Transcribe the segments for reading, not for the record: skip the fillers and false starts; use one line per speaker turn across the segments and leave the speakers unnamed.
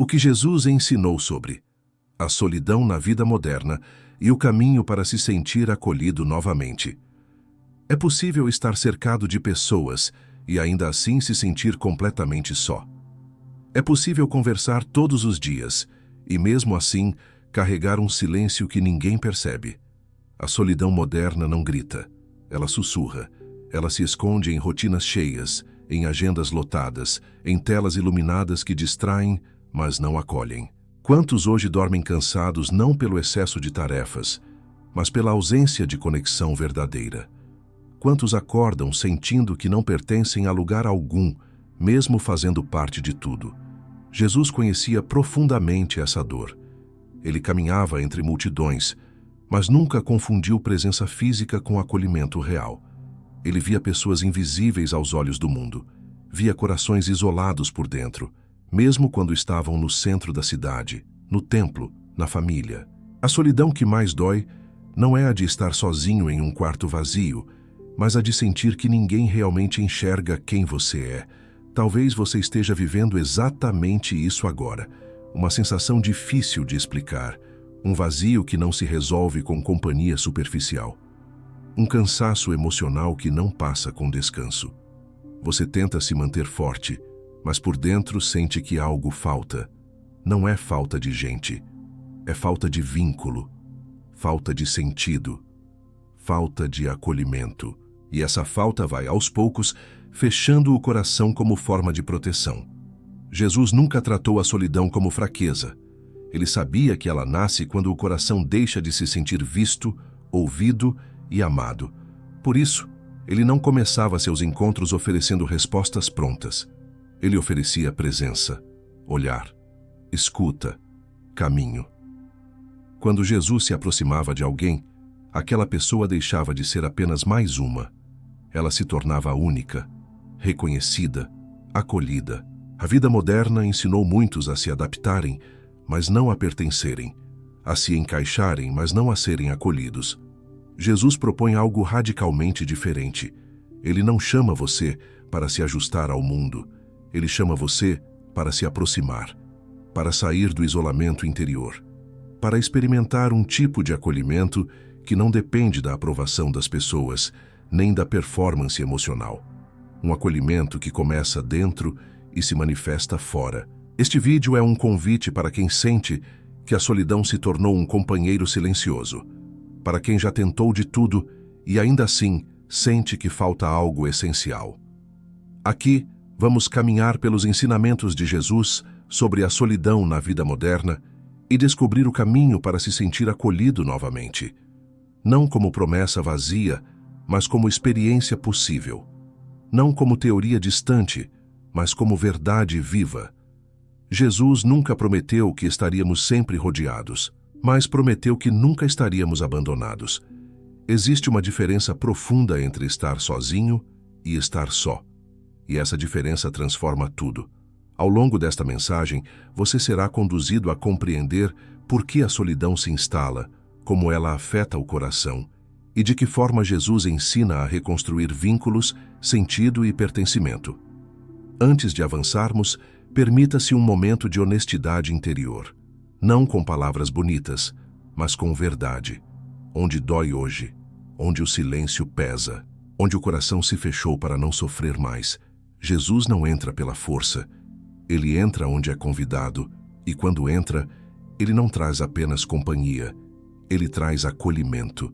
O que Jesus ensinou sobre a solidão na vida moderna e o caminho para se sentir acolhido novamente. É possível estar cercado de pessoas e ainda assim se sentir completamente só. É possível conversar todos os dias e mesmo assim carregar um silêncio que ninguém percebe. A solidão moderna não grita, ela sussurra. Ela se esconde em rotinas cheias, em agendas lotadas, em telas iluminadas que distraem, mas não acolhem. Quantos hoje dormem cansados não pelo excesso de tarefas, mas pela ausência de conexão verdadeira? Quantos acordam sentindo que não pertencem a lugar algum, mesmo fazendo parte de tudo? Jesus conhecia profundamente essa dor. Ele caminhava entre multidões, mas nunca confundiu presença física com acolhimento real. Ele via pessoas invisíveis aos olhos do mundo, via corações isolados por dentro, mesmo quando estavam no centro da cidade, no templo, na família. A solidão que mais dói não é a de estar sozinho em um quarto vazio, mas a de sentir que ninguém realmente enxerga quem você é. Talvez você esteja vivendo exatamente isso agora, uma sensação difícil de explicar, um vazio que não se resolve com companhia superficial. Um cansaço emocional que não passa com descanso. Você tenta se manter forte, mas por dentro sente que algo falta. Não é falta de gente, é falta de vínculo, falta de sentido, falta de acolhimento. E essa falta vai, aos poucos, fechando o coração como forma de proteção. Jesus nunca tratou a solidão como fraqueza. Ele sabia que ela nasce quando o coração deixa de se sentir visto, ouvido e amado. Por isso, ele não começava seus encontros oferecendo respostas prontas. Ele oferecia presença, olhar, escuta, caminho. Quando Jesus se aproximava de alguém, aquela pessoa deixava de ser apenas mais uma. Ela se tornava única, reconhecida, acolhida. A vida moderna ensinou muitos a se adaptarem, mas não a pertencerem, a se encaixarem, mas não a serem acolhidos. Jesus propõe algo radicalmente diferente. Ele não chama você para se ajustar ao mundo. Ele chama você para se aproximar, para sair do isolamento interior, para experimentar um tipo de acolhimento que não depende da aprovação das pessoas, nem da performance emocional. Um acolhimento que começa dentro e se manifesta fora. Este vídeo é um convite para quem sente que a solidão se tornou um companheiro silencioso, para quem já tentou de tudo e ainda assim sente que falta algo essencial. Aqui, vamos caminhar pelos ensinamentos de Jesus sobre a solidão na vida moderna e descobrir o caminho para se sentir acolhido novamente. Não como promessa vazia, mas como experiência possível. Não como teoria distante, mas como verdade viva. Jesus nunca prometeu que estaríamos sempre rodeados, mas prometeu que nunca estaríamos abandonados. Existe uma diferença profunda entre estar sozinho e estar só. E essa diferença transforma tudo. Ao longo desta mensagem, você será conduzido a compreender por que a solidão se instala, como ela afeta o coração, e de que forma Jesus ensina a reconstruir vínculos, sentido e pertencimento. Antes de avançarmos, permita-se um momento de honestidade interior. Não com palavras bonitas, mas com verdade. Onde dói hoje, onde o silêncio pesa, onde o coração se fechou para não sofrer mais. Jesus não entra pela força. Ele entra onde é convidado, e quando entra, ele não traz apenas companhia, ele traz acolhimento.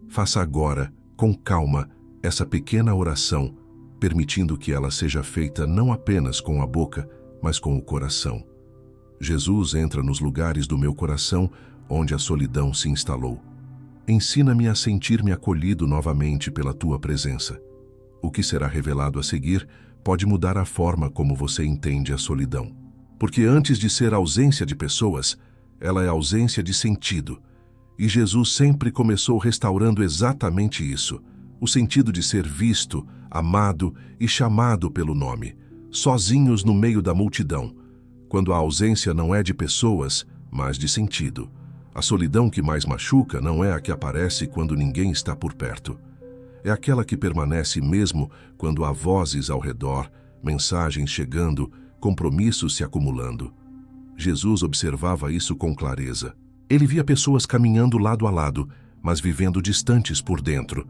Faça agora, com calma, essa pequena oração, permitindo que ela seja feita não apenas com a boca, mas com o coração. Jesus entra nos lugares do meu coração onde a solidão se instalou. Ensina-me a sentir-me acolhido novamente pela tua presença. O que será revelado a seguir pode mudar a forma como você entende a solidão. Porque antes de ser ausência de pessoas, ela é ausência de sentido. E Jesus sempre começou restaurando exatamente isso, o sentido de ser visto, amado e chamado pelo nome, sozinhos no meio da multidão, quando a ausência não é de pessoas, mas de sentido. A solidão que mais machuca não é a que aparece quando ninguém está por perto. É aquela que permanece mesmo quando há vozes ao redor, mensagens chegando, compromissos se acumulando. Jesus observava isso com clareza. Ele via pessoas caminhando lado a lado, mas vivendo distantes por dentro.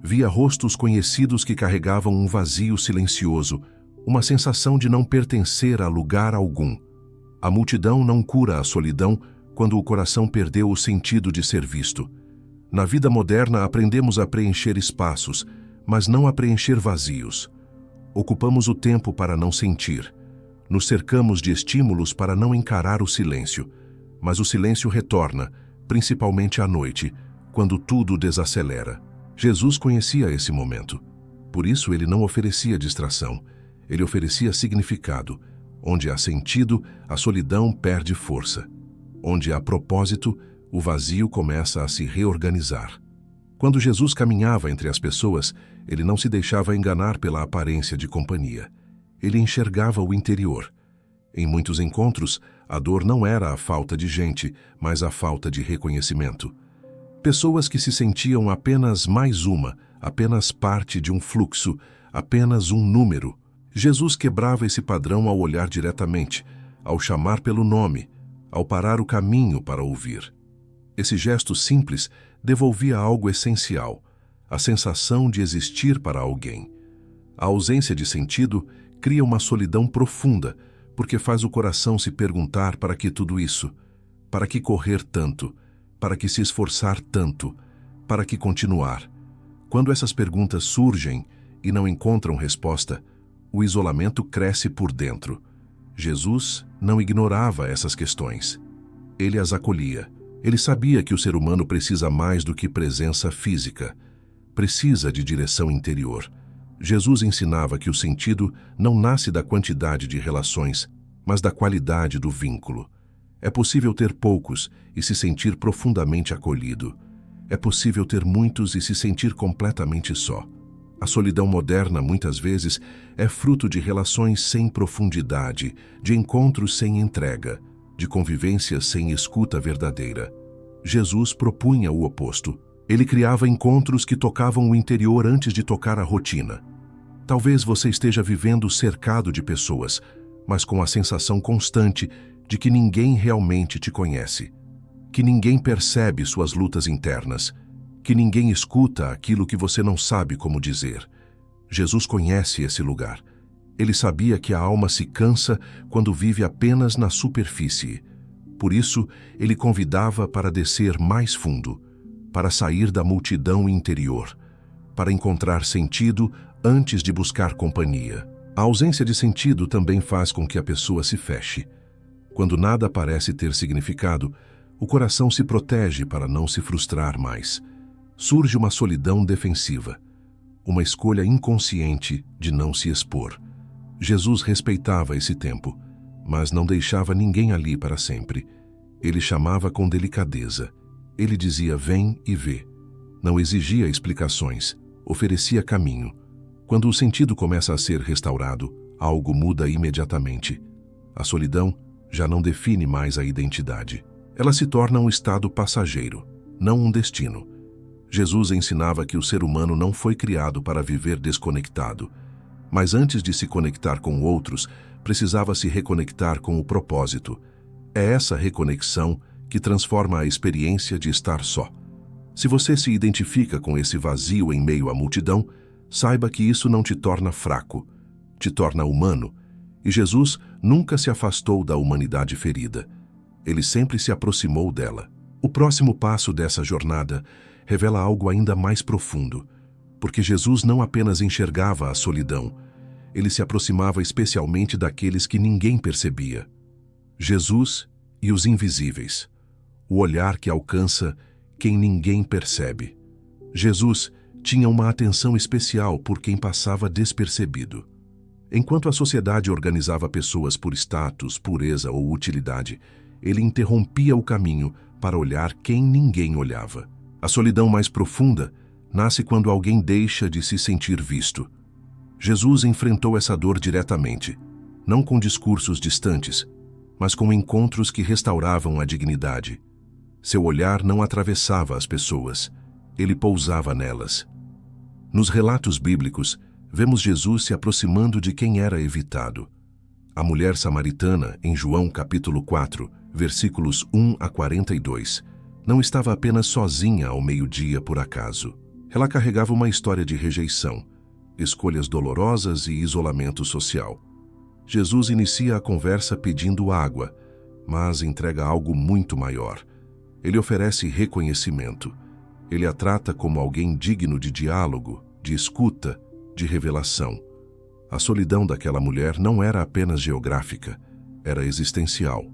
Via rostos conhecidos que carregavam um vazio silencioso, uma sensação de não pertencer a lugar algum. A multidão não cura a solidão quando o coração perdeu o sentido de ser visto. Na vida moderna, aprendemos a preencher espaços, mas não a preencher vazios. Ocupamos o tempo para não sentir. Nos cercamos de estímulos para não encarar o silêncio. Mas o silêncio retorna, principalmente à noite, quando tudo desacelera. Jesus conhecia esse momento. Por isso ele não oferecia distração. Ele oferecia significado. Onde há sentido, a solidão perde força. Onde há propósito, o vazio começa a se reorganizar. Quando Jesus caminhava entre as pessoas, ele não se deixava enganar pela aparência de companhia. Ele enxergava o interior. Em muitos encontros, a dor não era a falta de gente, mas a falta de reconhecimento. Pessoas que se sentiam apenas mais uma, apenas parte de um fluxo, apenas um número. Jesus quebrava esse padrão ao olhar diretamente, ao chamar pelo nome, ao parar o caminho para ouvir. Esse gesto simples devolvia algo essencial, a sensação de existir para alguém. A ausência de sentido cria uma solidão profunda, porque faz o coração se perguntar para que tudo isso, para que correr tanto, para que se esforçar tanto, para que continuar. Quando essas perguntas surgem e não encontram resposta, o isolamento cresce por dentro. Jesus não ignorava essas questões. Ele as acolhia. Ele sabia que o ser humano precisa mais do que presença física. Precisa de direção interior. Jesus ensinava que o sentido não nasce da quantidade de relações, mas da qualidade do vínculo. É possível ter poucos e se sentir profundamente acolhido. É possível ter muitos e se sentir completamente só. A solidão moderna, muitas vezes, é fruto de relações sem profundidade, de encontros sem entrega, de convivências sem escuta verdadeira. Jesus propunha o oposto. Ele criava encontros que tocavam o interior antes de tocar a rotina. Talvez você esteja vivendo cercado de pessoas, mas com a sensação constante de que ninguém realmente te conhece, que ninguém percebe suas lutas internas, que ninguém escuta aquilo que você não sabe como dizer. Jesus conhece esse lugar. Ele sabia que a alma se cansa quando vive apenas na superfície. Por isso, ele convidava para descer mais fundo, para sair da multidão interior, para encontrar sentido antes de buscar companhia. A ausência de sentido também faz com que a pessoa se feche. Quando nada parece ter significado, o coração se protege para não se frustrar mais. Surge uma solidão defensiva, uma escolha inconsciente de não se expor. Jesus respeitava esse tempo, mas não deixava ninguém ali para sempre. Ele chamava com delicadeza. Ele dizia: vem e vê. Não exigia explicações, oferecia caminho. Quando o sentido começa a ser restaurado, algo muda imediatamente. A solidão já não define mais a identidade. Ela se torna um estado passageiro, não um destino. Jesus ensinava que o ser humano não foi criado para viver desconectado, mas antes de se conectar com outros, precisava se reconectar com o propósito. É essa reconexão que transforma a experiência de estar só. Se você se identifica com esse vazio em meio à multidão, saiba que isso não te torna fraco, te torna humano. E Jesus nunca se afastou da humanidade ferida. Ele sempre se aproximou dela. O próximo passo dessa jornada revela algo ainda mais profundo, porque Jesus não apenas enxergava a solidão, ele se aproximava especialmente daqueles que ninguém percebia. Jesus e os invisíveis, o olhar que alcança quem ninguém percebe. Jesus tinha uma atenção especial por quem passava despercebido. Enquanto a sociedade organizava pessoas por status, pureza ou utilidade, ele interrompia o caminho para olhar quem ninguém olhava. A solidão mais profunda nasce quando alguém deixa de se sentir visto. Jesus enfrentou essa dor diretamente, não com discursos distantes, mas com encontros que restauravam a dignidade. Seu olhar não atravessava as pessoas, ele pousava nelas. Nos relatos bíblicos, vemos Jesus se aproximando de quem era evitado. A mulher samaritana, em João capítulo 4, versículos 1 a 42, não estava apenas sozinha ao meio-dia por acaso. Ela carregava uma história de rejeição, escolhas dolorosas e isolamento social. Jesus inicia a conversa pedindo água, mas entrega algo muito maior. Ele oferece reconhecimento. Ele a trata como alguém digno de diálogo, de escuta, de revelação. A solidão daquela mulher não era apenas geográfica, era existencial.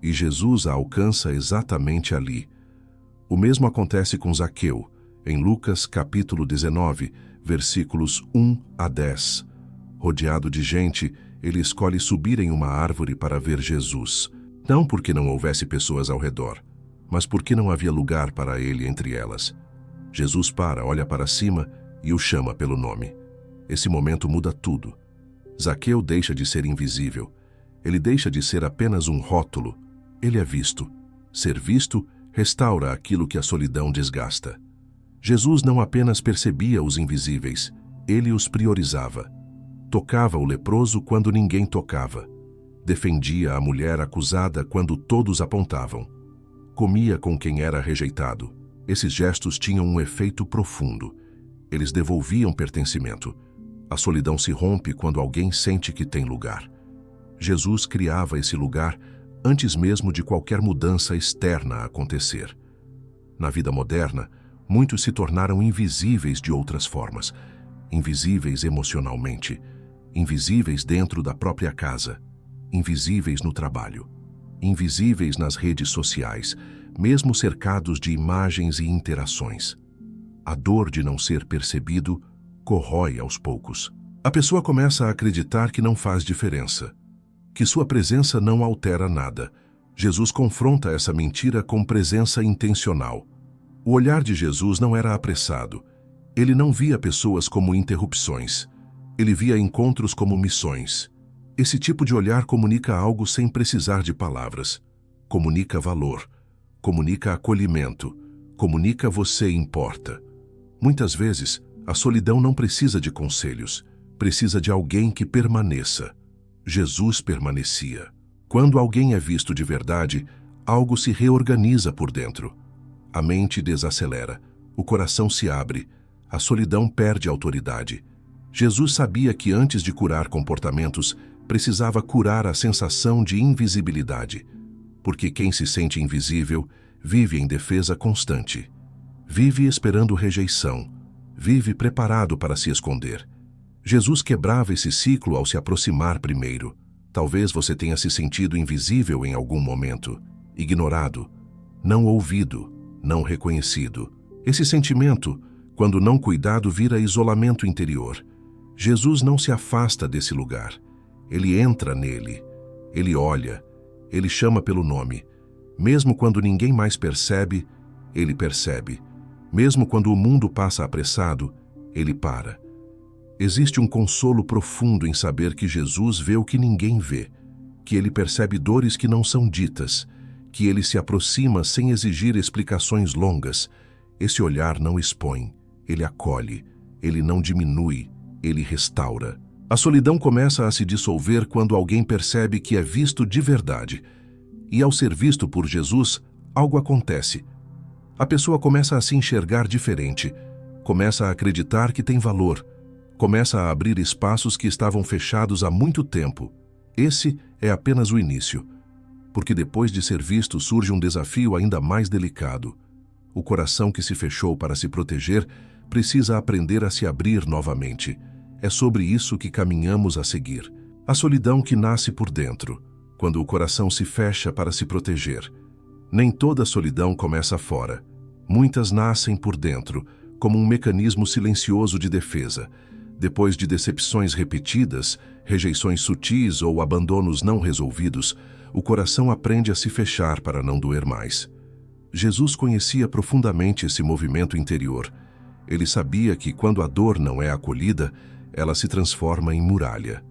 E Jesus a alcança exatamente ali. O mesmo acontece com Zaqueu, em Lucas capítulo 19, versículos 1 a 10. Rodeado de gente, ele escolhe subir em uma árvore para ver Jesus. Não porque não houvesse pessoas ao redor, mas porque não havia lugar para ele entre elas. Jesus olha para cima e o chama pelo nome. Esse momento muda tudo. Zaqueu deixa de ser invisível. Ele deixa de ser apenas um rótulo. Ele é visto. Ser visto restaura aquilo que a solidão desgasta. Jesus não apenas percebia os invisíveis, ele os priorizava. Tocava o leproso quando ninguém tocava. Defendia a mulher acusada quando todos apontavam. Comia com quem era rejeitado. Esses gestos tinham um efeito profundo. Eles devolviam pertencimento. A solidão se rompe quando alguém sente que tem lugar. Jesus criava esse lugar antes mesmo de qualquer mudança externa acontecer. Na vida moderna, muitos se tornaram invisíveis de outras formas. Invisíveis emocionalmente, invisíveis dentro da própria casa, invisíveis no trabalho, invisíveis nas redes sociais, mesmo cercados de imagens e interações. A dor de não ser percebido corrói aos poucos. A pessoa começa a acreditar que não faz diferença, que sua presença não altera nada. Jesus confronta essa mentira com presença intencional. O olhar de Jesus não era apressado. Ele não via pessoas como interrupções. Ele via encontros como missões. Esse tipo de olhar comunica algo sem precisar de palavras. Comunica valor. Comunica acolhimento. Comunica você importa. Muitas vezes, a solidão não precisa de conselhos. Precisa de alguém que permaneça. Jesus permanecia. Quando alguém é visto de verdade, algo se reorganiza por dentro. A mente desacelera, o coração se abre, a solidão perde autoridade. Jesus sabia que antes de curar comportamentos, precisava curar a sensação de invisibilidade. Porque quem se sente invisível vive em defesa constante. Vive esperando rejeição. Vive preparado para se esconder. Jesus quebrava esse ciclo ao se aproximar primeiro. Talvez você tenha se sentido invisível em algum momento, ignorado, não ouvido, não reconhecido. Esse sentimento, quando não cuidado, vira isolamento interior. Jesus não se afasta desse lugar. Ele entra nele. Ele olha. Ele chama pelo nome. Mesmo quando ninguém mais percebe, ele percebe. Mesmo quando o mundo passa apressado, ele para. Existe um consolo profundo em saber que Jesus vê o que ninguém vê, que ele percebe dores que não são ditas, que ele se aproxima sem exigir explicações longas. Esse olhar não expõe, ele acolhe, ele não diminui, ele restaura. A solidão começa a se dissolver quando alguém percebe que é visto de verdade. E ao ser visto por Jesus, algo acontece. A pessoa começa a se enxergar diferente, começa a acreditar que tem valor, começa a abrir espaços que estavam fechados há muito tempo. Esse é apenas o início, porque depois de ser visto surge um desafio ainda mais delicado. O coração que se fechou para se proteger precisa aprender a se abrir novamente. É sobre isso que caminhamos a seguir. A solidão que nasce por dentro, quando o coração se fecha para se proteger. Nem toda solidão começa fora. Muitas nascem por dentro, como um mecanismo silencioso de defesa. Depois de decepções repetidas, rejeições sutis ou abandonos não resolvidos, o coração aprende a se fechar para não doer mais. Jesus conhecia profundamente esse movimento interior. Ele sabia que quando a dor não é acolhida, ela se transforma em muralha.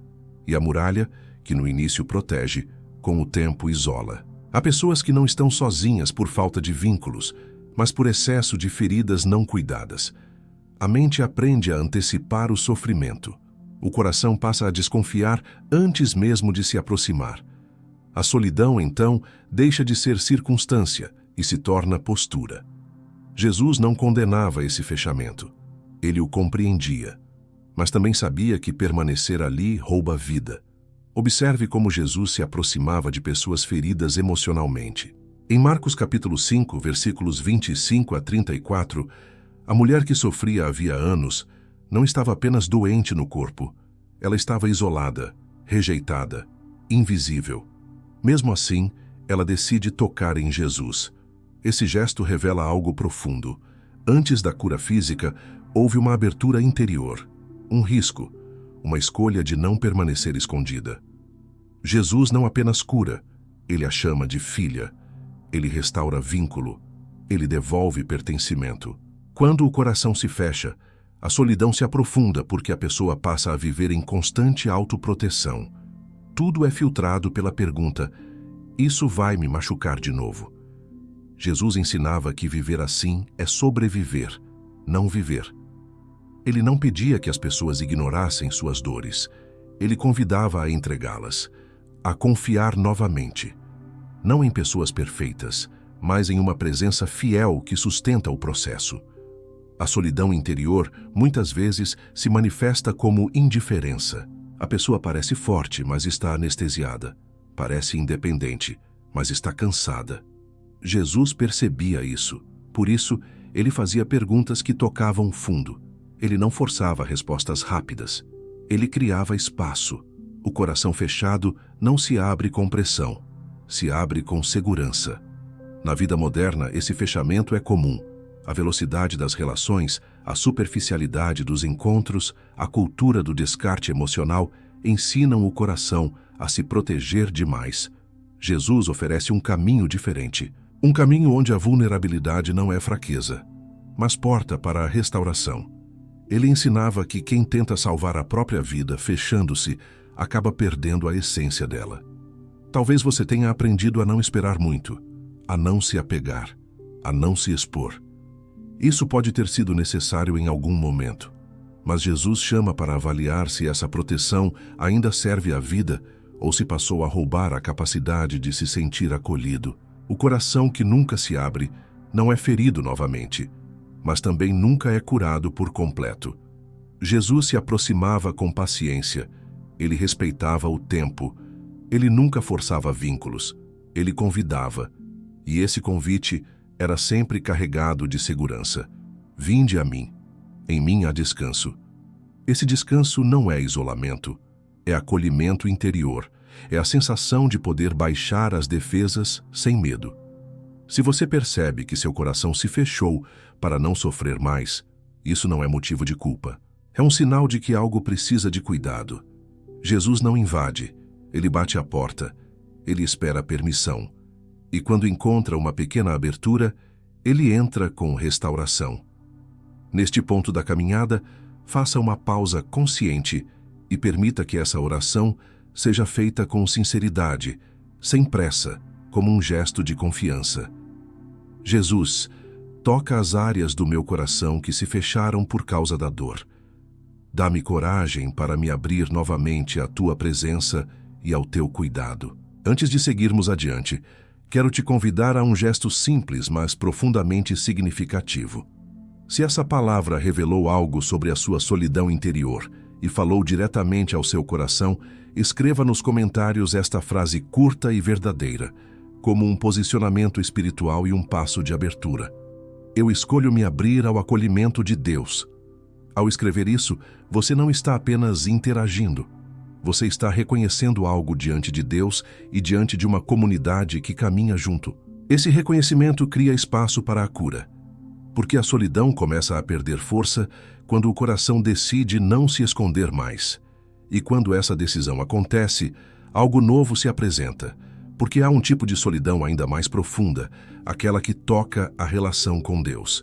E a muralha, que no início protege, com o tempo isola. Há pessoas que não estão sozinhas por falta de vínculos, mas por excesso de feridas não cuidadas. A mente aprende a antecipar o sofrimento. O coração passa a desconfiar antes mesmo de se aproximar. A solidão, então, deixa de ser circunstância e se torna postura. Jesus não condenava esse fechamento. Ele o compreendia, mas também sabia que permanecer ali rouba vida. Observe como Jesus se aproximava de pessoas feridas emocionalmente. Em Marcos capítulo 5, versículos 25 a 34, a mulher que sofria havia anos não estava apenas doente no corpo, ela estava isolada, rejeitada, invisível. Mesmo assim, ela decide tocar em Jesus. Esse gesto revela algo profundo. Antes da cura física, houve uma abertura interior, um risco, uma escolha de não permanecer escondida. Jesus não apenas cura, ele a chama de filha. Ele restaura vínculo, ele devolve pertencimento. Quando o coração se fecha, a solidão se aprofunda porque a pessoa passa a viver em constante autoproteção. Tudo é filtrado pela pergunta: isso vai me machucar de novo? Jesus ensinava que viver assim é sobreviver, não viver. Ele não pedia que as pessoas ignorassem suas dores. Ele convidava a entregá-las, a confiar novamente. Não em pessoas perfeitas, mas em uma presença fiel que sustenta o processo. A solidão interior muitas vezes se manifesta como indiferença. A pessoa parece forte, mas está anestesiada. Parece independente, mas está cansada. Jesus percebia isso. Por isso, ele fazia perguntas que tocavam fundo. Ele não forçava respostas rápidas. Ele criava espaço. O coração fechado não se abre com pressão, se abre com segurança. Na vida moderna, esse fechamento é comum. A velocidade das relações, a superficialidade dos encontros, a cultura do descarte emocional ensinam o coração a se proteger demais. Jesus oferece um caminho diferente. Um caminho onde a vulnerabilidade não é fraqueza, mas porta para a restauração. Ele ensinava que quem tenta salvar a própria vida fechando-se, acaba perdendo a essência dela. Talvez você tenha aprendido a não esperar muito, a não se apegar, a não se expor. Isso pode ter sido necessário em algum momento, mas Jesus chama para avaliar se essa proteção ainda serve à vida ou se passou a roubar a capacidade de se sentir acolhido. O coração que nunca se abre não é ferido novamente, mas também nunca é curado por completo. Jesus se aproximava com paciência, ele respeitava o tempo, ele nunca forçava vínculos, ele convidava, e esse convite era sempre carregado de segurança. Vinde a mim, em mim há descanso. Esse descanso não é isolamento, é acolhimento interior, é a sensação de poder baixar as defesas sem medo. Se você percebe que seu coração se fechou para não sofrer mais, isso não é motivo de culpa. É um sinal de que algo precisa de cuidado. Jesus não invade, ele bate a porta, ele espera a permissão. E quando encontra uma pequena abertura, ele entra com restauração. Neste ponto da caminhada, faça uma pausa consciente e permita que essa oração seja feita com sinceridade, sem pressa, como um gesto de confiança. Jesus, toca as áreas do meu coração que se fecharam por causa da dor. Dá-me coragem para me abrir novamente à tua presença e ao teu cuidado. Antes de seguirmos adiante, quero te convidar a um gesto simples, mas profundamente significativo. Se essa palavra revelou algo sobre a sua solidão interior e falou diretamente ao seu coração, escreva nos comentários esta frase curta e verdadeira, como um posicionamento espiritual e um passo de abertura. Eu escolho me abrir ao acolhimento de Deus. Ao escrever isso, você não está apenas interagindo. Você está reconhecendo algo diante de Deus e diante de uma comunidade que caminha junto. Esse reconhecimento cria espaço para a cura, porque a solidão começa a perder força quando o coração decide não se esconder mais. E quando essa decisão acontece, algo novo se apresenta, porque há um tipo de solidão ainda mais profunda, aquela que toca a relação com Deus.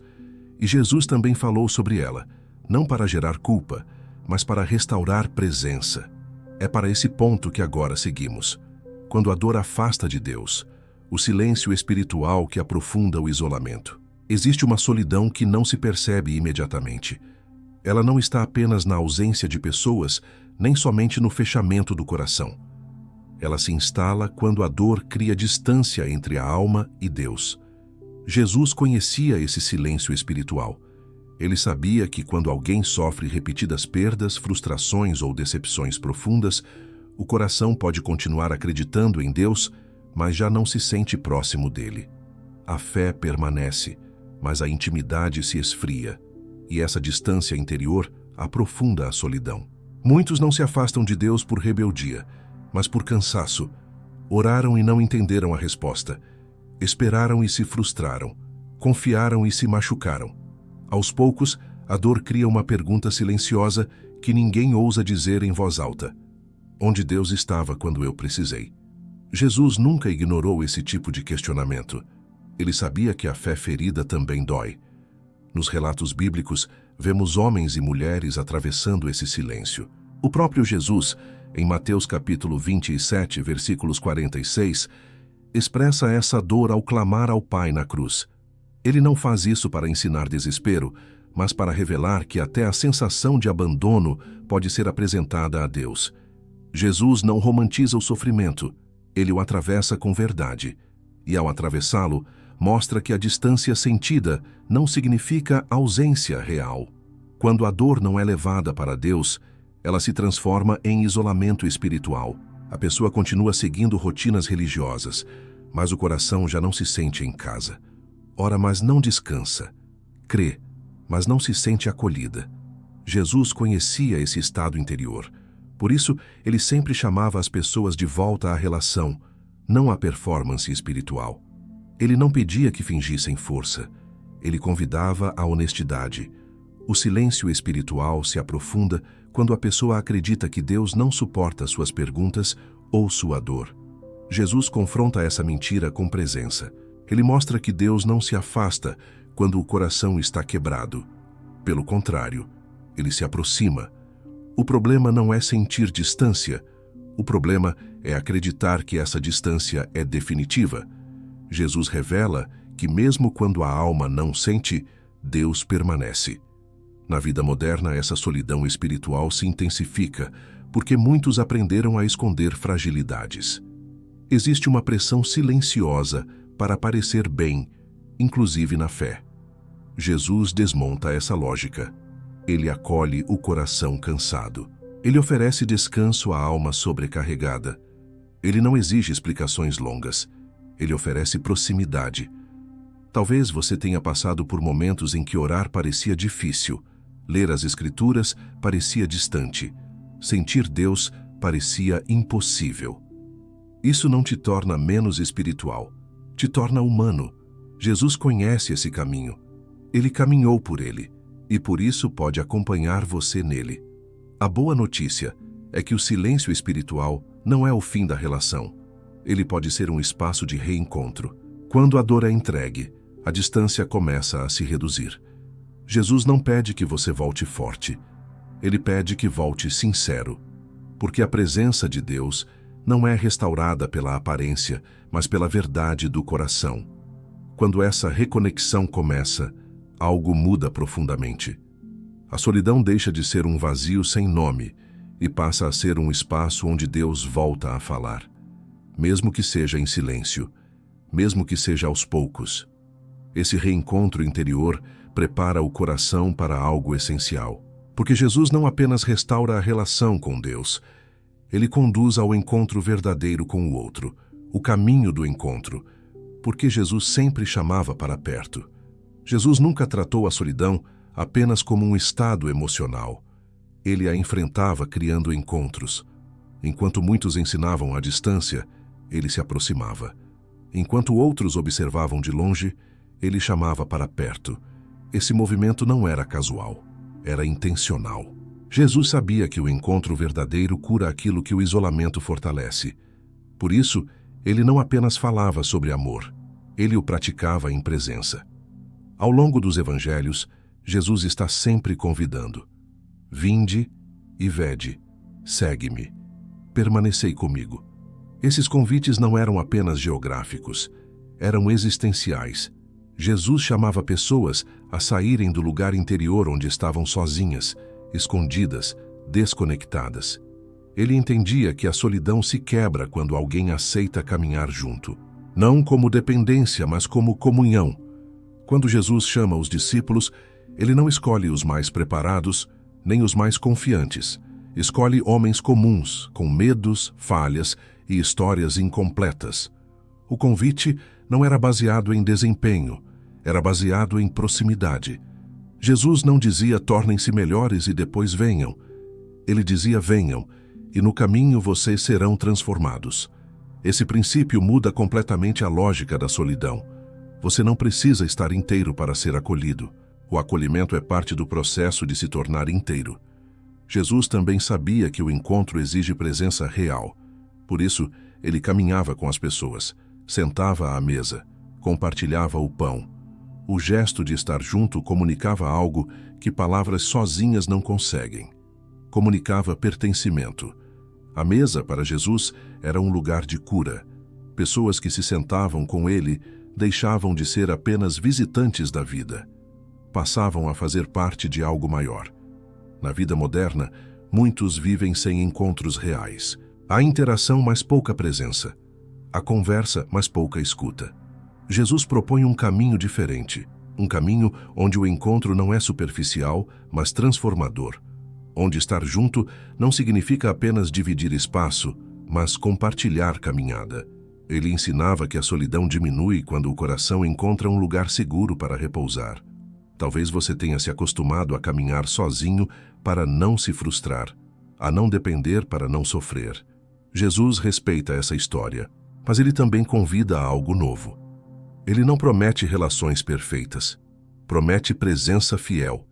E Jesus também falou sobre ela, não para gerar culpa, mas para restaurar presença. É para esse ponto que agora seguimos. Quando a dor afasta de Deus, o silêncio espiritual que aprofunda o isolamento. Existe uma solidão que não se percebe imediatamente. Ela não está apenas na ausência de pessoas, nem somente no fechamento do coração. Ela se instala quando a dor cria distância entre a alma e Deus. Jesus conhecia esse silêncio espiritual. Ele sabia que quando alguém sofre repetidas perdas, frustrações ou decepções profundas, o coração pode continuar acreditando em Deus, mas já não se sente próximo dele. A fé permanece, mas a intimidade se esfria, e essa distância interior aprofunda a solidão. Muitos não se afastam de Deus por rebeldia, mas por cansaço. Oraram e não entenderam a resposta. Esperaram e se frustraram. Confiaram e se machucaram. Aos poucos, a dor cria uma pergunta silenciosa que ninguém ousa dizer em voz alta: onde Deus estava quando eu precisei? Jesus nunca ignorou esse tipo de questionamento. Ele sabia que a fé ferida também dói. Nos relatos bíblicos, vemos homens e mulheres atravessando esse silêncio. O próprio Jesus, em Mateus capítulo 27, versículos 46, expressa essa dor ao clamar ao Pai na cruz. Ele não faz isso para ensinar desespero, mas para revelar que até a sensação de abandono pode ser apresentada a Deus. Jesus não romantiza o sofrimento, ele o atravessa com verdade. E ao atravessá-lo, mostra que a distância sentida não significa ausência real. Quando a dor não é levada para Deus, ela se transforma em isolamento espiritual. A pessoa continua seguindo rotinas religiosas, mas o coração já não se sente em casa. Ora, mas não descansa. Crê, mas não se sente acolhida. Jesus conhecia esse estado interior. Por isso, ele sempre chamava as pessoas de volta à relação, não à performance espiritual. Ele não pedia que fingissem força. Ele convidava à honestidade. O silêncio espiritual se aprofunda quando a pessoa acredita que Deus não suporta suas perguntas ou sua dor. Jesus confronta essa mentira com presença. Ele mostra que Deus não se afasta quando o coração está quebrado. Pelo contrário, ele se aproxima. O problema não é sentir distância. O problema é acreditar que essa distância é definitiva. Jesus revela que mesmo quando a alma não sente, Deus permanece. Na vida moderna, essa solidão espiritual se intensifica porque muitos aprenderam a esconder fragilidades. Existe uma pressão silenciosa para parecer bem, inclusive na fé. Jesus desmonta essa lógica. Ele acolhe o coração cansado. Ele oferece descanso à alma sobrecarregada. Ele não exige explicações longas. Ele oferece proximidade. Talvez você tenha passado por momentos em que orar parecia difícil, ler as Escrituras parecia distante, sentir Deus parecia impossível. Isso não te torna menos espiritual, te torna humano. Jesus conhece esse caminho. Ele caminhou por ele, e por isso pode acompanhar você nele. A boa notícia é que o silêncio espiritual não é o fim da relação. Ele pode ser um espaço de reencontro. Quando a dor é entregue, a distância começa a se reduzir. Jesus não pede que você volte forte. Ele pede que volte sincero. Porque a presença de Deus não é restaurada pela aparência, mas pela verdade do coração. Quando essa reconexão começa, algo muda profundamente. A solidão deixa de ser um vazio sem nome e passa a ser um espaço onde Deus volta a falar. Mesmo que seja em silêncio, mesmo que seja aos poucos. Esse reencontro interior prepara o coração para algo essencial. Porque Jesus não apenas restaura a relação com Deus, ele conduz ao encontro verdadeiro com o outro, o caminho do encontro, porque Jesus sempre chamava para perto. Jesus nunca tratou a solidão apenas como um estado emocional. Ele a enfrentava criando encontros. Enquanto muitos ensinavam à distância, ele se aproximava. Enquanto outros observavam de longe, ele chamava para perto. Esse movimento não era casual, era intencional. Jesus sabia que o encontro verdadeiro cura aquilo que o isolamento fortalece. Por isso, ele não apenas falava sobre amor, ele o praticava em presença. Ao longo dos evangelhos, Jesus está sempre convidando. Vinde e vede, segue-me, permanecei comigo. Esses convites não eram apenas geográficos, eram existenciais. Jesus chamava pessoas a saírem do lugar interior onde estavam sozinhas, escondidas, desconectadas. Ele entendia que a solidão se quebra quando alguém aceita caminhar junto. Não como dependência, mas como comunhão. Quando Jesus chama os discípulos, ele não escolhe os mais preparados, nem os mais confiantes. Escolhe homens comuns, com medos, falhas e histórias incompletas. O convite não era baseado em desempenho, era baseado em proximidade. Jesus não dizia tornem-se melhores e depois venham. Ele dizia venham, e no caminho vocês serão transformados. Esse princípio muda completamente a lógica da solidão. Você não precisa estar inteiro para ser acolhido. O acolhimento é parte do processo de se tornar inteiro. Jesus também sabia que o encontro exige presença real. Por isso, ele caminhava com as pessoas, sentava à mesa, compartilhava o pão. O gesto de estar junto comunicava algo que palavras sozinhas não conseguem. Comunicava pertencimento. A mesa, para Jesus, era um lugar de cura. Pessoas que se sentavam com ele deixavam de ser apenas visitantes da vida. Passavam a fazer parte de algo maior. Na vida moderna, muitos vivem sem encontros reais. Há interação, mas pouca presença. Há conversa, mas pouca escuta. Jesus propõe um caminho diferente. Um caminho onde o encontro não é superficial, mas transformador. Onde estar junto não significa apenas dividir espaço, mas compartilhar caminhada. Ele ensinava que a solidão diminui quando o coração encontra um lugar seguro para repousar. Talvez você tenha se acostumado a caminhar sozinho para não se frustrar, a não depender para não sofrer. Jesus respeita essa história, mas ele também convida a algo novo. Ele não promete relações perfeitas, promete presença fiel.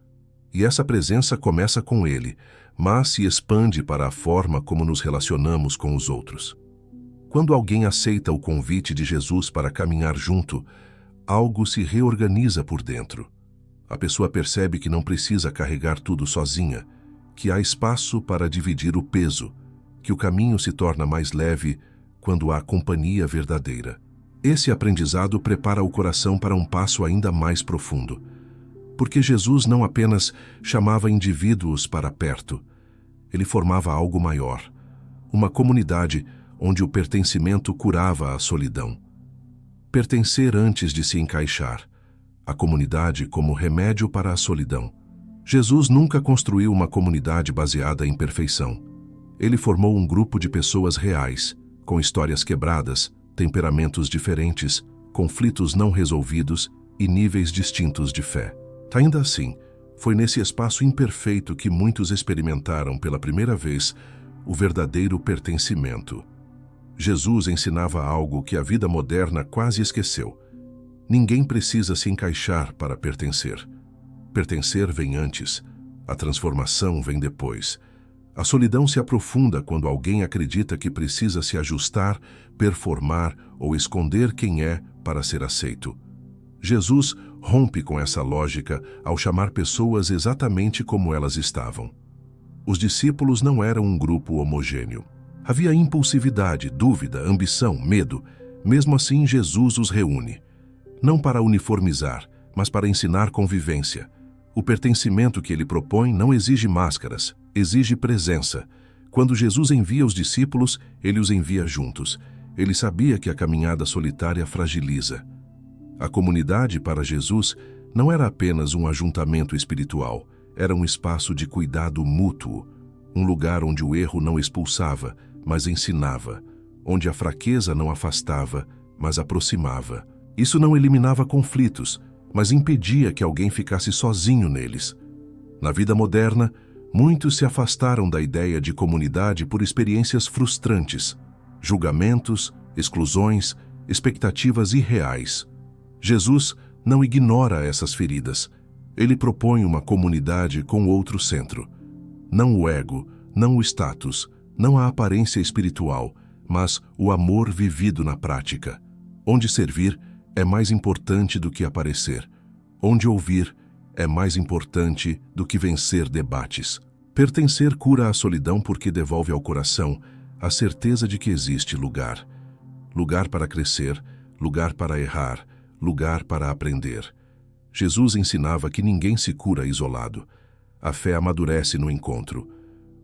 E essa presença começa com ele, mas se expande para a forma como nos relacionamos com os outros. Quando alguém aceita o convite de Jesus para caminhar junto, algo se reorganiza por dentro. A pessoa percebe que não precisa carregar tudo sozinha, que há espaço para dividir o peso, que o caminho se torna mais leve quando há companhia verdadeira. Esse aprendizado prepara o coração para um passo ainda mais profundo. Porque Jesus não apenas chamava indivíduos para perto, ele formava algo maior, uma comunidade onde o pertencimento curava a solidão. Pertencer antes de se encaixar, a comunidade como remédio para a solidão. Jesus nunca construiu uma comunidade baseada em perfeição. Ele formou um grupo de pessoas reais, com histórias quebradas, temperamentos diferentes, conflitos não resolvidos e níveis distintos de fé. Ainda assim, foi nesse espaço imperfeito que muitos experimentaram pela primeira vez o verdadeiro pertencimento. Jesus ensinava algo que a vida moderna quase esqueceu. Ninguém precisa se encaixar para pertencer. Pertencer vem antes, a transformação vem depois. A solidão se aprofunda quando alguém acredita que precisa se ajustar, performar ou esconder quem é para ser aceito. Jesus rompe com essa lógica ao chamar pessoas exatamente como elas estavam. Os discípulos não eram um grupo homogêneo. Havia impulsividade, dúvida, ambição, medo. Mesmo assim, Jesus os reúne. Não para uniformizar, mas para ensinar convivência. O pertencimento que ele propõe não exige máscaras, exige presença. Quando Jesus envia os discípulos, ele os envia juntos. Ele sabia que a caminhada solitária fragiliza. A comunidade para Jesus não era apenas um ajuntamento espiritual, era um espaço de cuidado mútuo, um lugar onde o erro não expulsava, mas ensinava, onde a fraqueza não afastava, mas aproximava. Isso não eliminava conflitos, mas impedia que alguém ficasse sozinho neles. Na vida moderna, muitos se afastaram da ideia de comunidade por experiências frustrantes, julgamentos, exclusões, expectativas irreais. Jesus não ignora essas feridas. Ele propõe uma comunidade com outro centro. Não o ego, não o status, não a aparência espiritual, mas o amor vivido na prática. Onde servir é mais importante do que aparecer. Onde ouvir é mais importante do que vencer debates. Pertencer cura a solidão porque devolve ao coração a certeza de que existe lugar. Lugar para crescer, lugar para errar, lugar para aprender. Jesus ensinava que ninguém se cura isolado. A fé amadurece no encontro.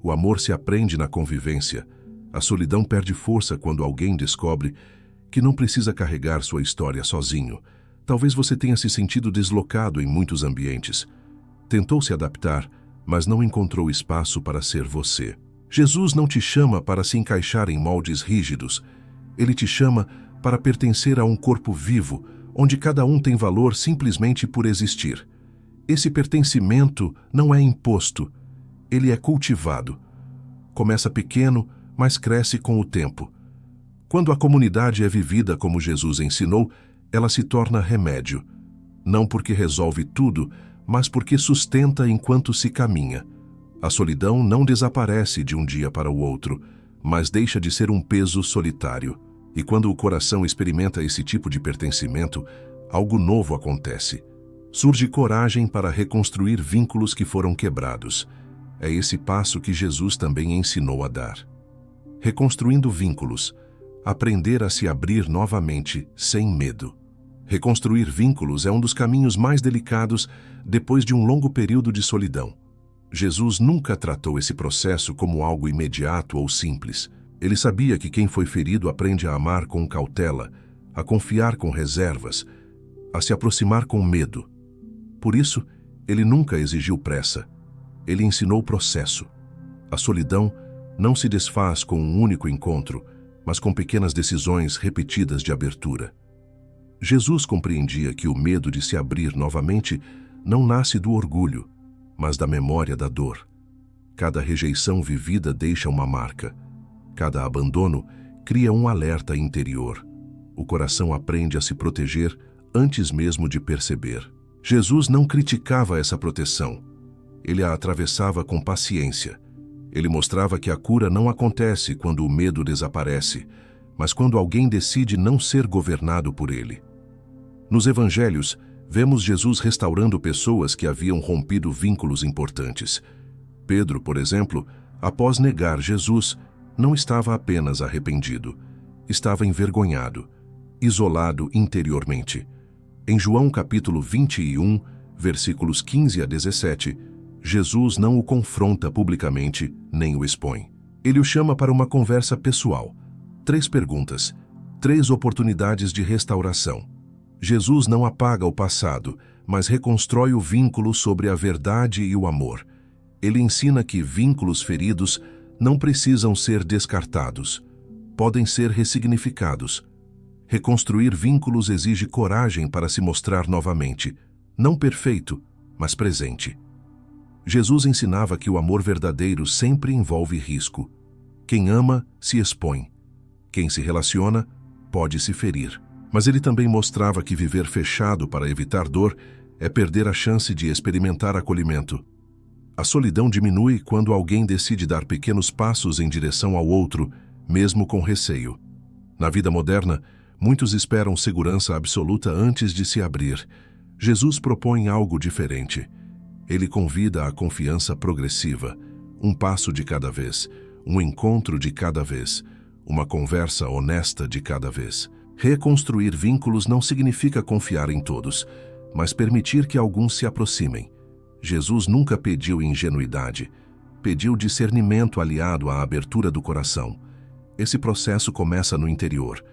O amor se aprende na convivência. A solidão perde força quando alguém descobre que não precisa carregar sua história sozinho. Talvez você tenha se sentido deslocado em muitos ambientes. Tentou se adaptar, mas não encontrou espaço para ser você. Jesus não te chama para se encaixar em moldes rígidos. Ele te chama para pertencer a um corpo vivo, onde cada um tem valor simplesmente por existir. Esse pertencimento não é imposto, ele é cultivado. Começa pequeno, mas cresce com o tempo. Quando a comunidade é vivida como Jesus ensinou, ela se torna remédio. Não porque resolve tudo, mas porque sustenta enquanto se caminha. A solidão não desaparece de um dia para o outro, mas deixa de ser um peso solitário. E quando o coração experimenta esse tipo de pertencimento, algo novo acontece. Surge coragem para reconstruir vínculos que foram quebrados. É esse passo que Jesus também ensinou a dar. Reconstruindo vínculos, aprender a se abrir novamente sem medo. Reconstruir vínculos é um dos caminhos mais delicados depois de um longo período de solidão. Jesus nunca tratou esse processo como algo imediato ou simples. Ele sabia que quem foi ferido aprende a amar com cautela, a confiar com reservas, a se aproximar com medo. Por isso, ele nunca exigiu pressa. Ele ensinou o processo. A solidão não se desfaz com um único encontro, mas com pequenas decisões repetidas de abertura. Jesus compreendia que o medo de se abrir novamente não nasce do orgulho, mas da memória da dor. Cada rejeição vivida deixa uma marca. Cada abandono cria um alerta interior. O coração aprende a se proteger antes mesmo de perceber. Jesus não criticava essa proteção. Ele a atravessava com paciência. Ele mostrava que a cura não acontece quando o medo desaparece, mas quando alguém decide não ser governado por ele. Nos evangelhos, vemos Jesus restaurando pessoas que haviam rompido vínculos importantes. Pedro, por exemplo, após negar Jesus, não estava apenas arrependido, estava envergonhado, isolado interiormente. Em João capítulo 21, versículos 15 a 17, Jesus não o confronta publicamente, nem o expõe. Ele o chama para uma conversa pessoal. 3 perguntas, 3 oportunidades de restauração. Jesus não apaga o passado, mas reconstrói o vínculo sobre a verdade e o amor. Ele ensina que vínculos feridos não precisam ser descartados, podem ser ressignificados. Reconstruir vínculos exige coragem para se mostrar novamente, não perfeito, mas presente. Jesus ensinava que o amor verdadeiro sempre envolve risco. Quem ama, se expõe. Quem se relaciona, pode se ferir. Mas ele também mostrava que viver fechado para evitar dor é perder a chance de experimentar acolhimento. A solidão diminui quando alguém decide dar pequenos passos em direção ao outro, mesmo com receio. Na vida moderna, muitos esperam segurança absoluta antes de se abrir. Jesus propõe algo diferente. Ele convida à confiança progressiva, um passo de cada vez, um encontro de cada vez, uma conversa honesta de cada vez. Reconstruir vínculos não significa confiar em todos, mas permitir que alguns se aproximem. Jesus nunca pediu ingenuidade, pediu discernimento aliado à abertura do coração. Esse processo começa no interior,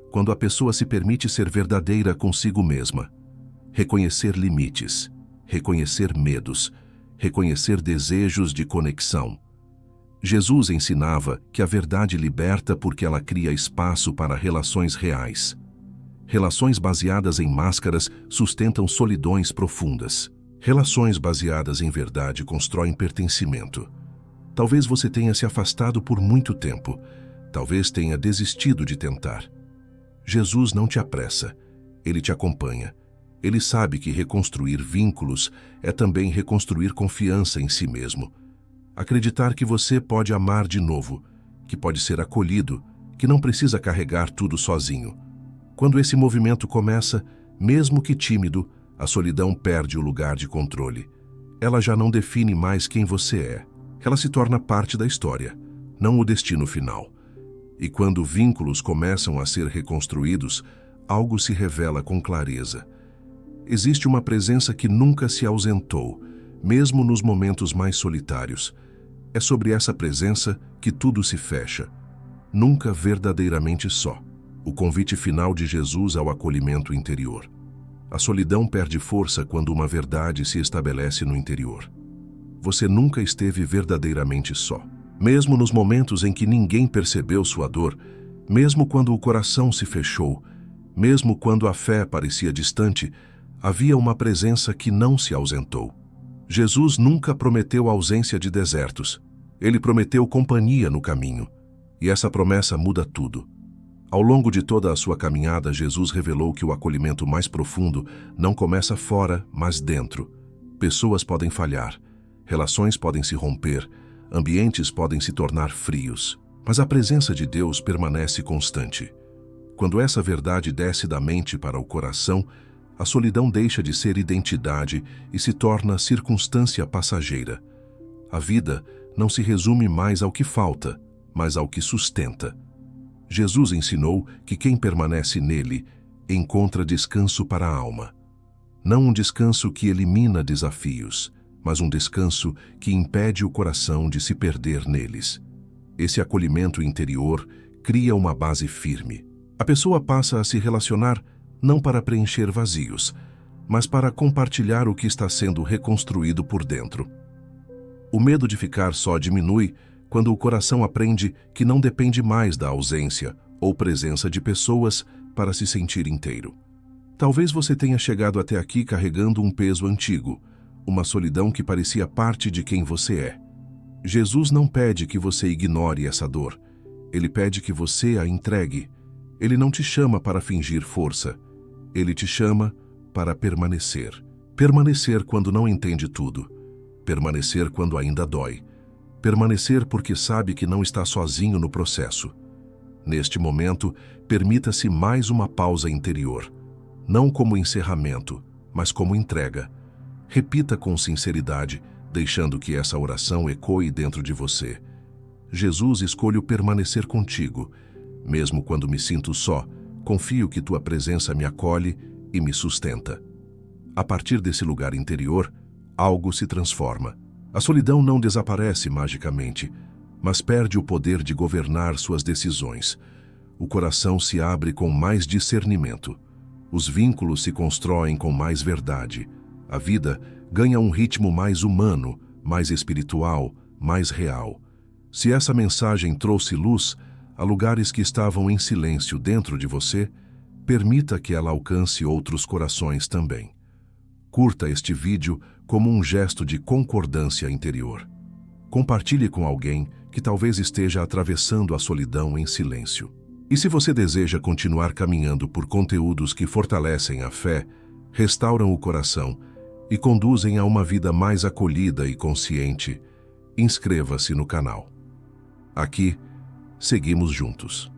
quando a pessoa se permite ser verdadeira consigo mesma. Reconhecer limites, reconhecer medos, reconhecer desejos de conexão. Jesus ensinava que a verdade liberta porque ela cria espaço para relações reais. Relações baseadas em máscaras sustentam solidões profundas. Relações baseadas em verdade constroem pertencimento. Talvez você tenha se afastado por muito tempo. Talvez tenha desistido de tentar. Jesus não te apressa. Ele te acompanha. Ele sabe que reconstruir vínculos é também reconstruir confiança em si mesmo. Acreditar que você pode amar de novo, que pode ser acolhido, que não precisa carregar tudo sozinho. Quando esse movimento começa, mesmo que tímido, a solidão perde o lugar de controle. Ela já não define mais quem você é. Ela se torna parte da história, não o destino final. E quando vínculos começam a ser reconstruídos, algo se revela com clareza. Existe uma presença que nunca se ausentou, mesmo nos momentos mais solitários. É sobre essa presença que tudo se fecha, nunca verdadeiramente só. O convite final de Jesus ao acolhimento interior. A solidão perde força quando uma verdade se estabelece no interior. Você nunca esteve verdadeiramente só. Mesmo nos momentos em que ninguém percebeu sua dor, mesmo quando o coração se fechou, mesmo quando a fé parecia distante, havia uma presença que não se ausentou. Jesus nunca prometeu ausência de desertos. Ele prometeu companhia no caminho. E essa promessa muda tudo. Ao longo de toda a sua caminhada, Jesus revelou que o acolhimento mais profundo não começa fora, mas dentro. Pessoas podem falhar, relações podem se romper, ambientes podem se tornar frios, mas a presença de Deus permanece constante. Quando essa verdade desce da mente para o coração, a solidão deixa de ser identidade e se torna circunstância passageira. A vida não se resume mais ao que falta, mas ao que sustenta. Jesus ensinou que quem permanece nele encontra descanso para a alma. Não um descanso que elimina desafios, mas um descanso que impede o coração de se perder neles. Esse acolhimento interior cria uma base firme. A pessoa passa a se relacionar não para preencher vazios, mas para compartilhar o que está sendo reconstruído por dentro. O medo de ficar só diminui quando o coração aprende que não depende mais da ausência ou presença de pessoas para se sentir inteiro. Talvez você tenha chegado até aqui carregando um peso antigo, uma solidão que parecia parte de quem você é. Jesus não pede que você ignore essa dor. Ele pede que você a entregue. Ele não te chama para fingir força. Ele te chama para permanecer. Permanecer quando não entende tudo. Permanecer quando ainda dói. Permanecer porque sabe que não está sozinho no processo. Neste momento, permita-se mais uma pausa interior. Não como encerramento, mas como entrega. Repita com sinceridade, deixando que essa oração ecoe dentro de você. Jesus, escolho permanecer contigo. Mesmo quando me sinto só, confio que tua presença me acolhe e me sustenta. A partir desse lugar interior, algo se transforma. A solidão não desaparece magicamente, mas perde o poder de governar suas decisões. O coração se abre com mais discernimento. Os vínculos se constroem com mais verdade. A vida ganha um ritmo mais humano, mais espiritual, mais real. Se essa mensagem trouxe luz a lugares que estavam em silêncio dentro de você, permita que ela alcance outros corações também. Curta este vídeo como um gesto de concordância interior. Compartilhe com alguém que talvez esteja atravessando a solidão em silêncio. E se você deseja continuar caminhando por conteúdos que fortalecem a fé, restauram o coração e conduzem a uma vida mais acolhida e consciente, inscreva-se no canal. Aqui, seguimos juntos.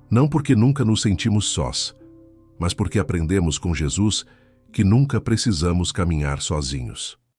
Não porque nunca nos sentimos sós, mas porque aprendemos com Jesus que nunca precisamos caminhar sozinhos.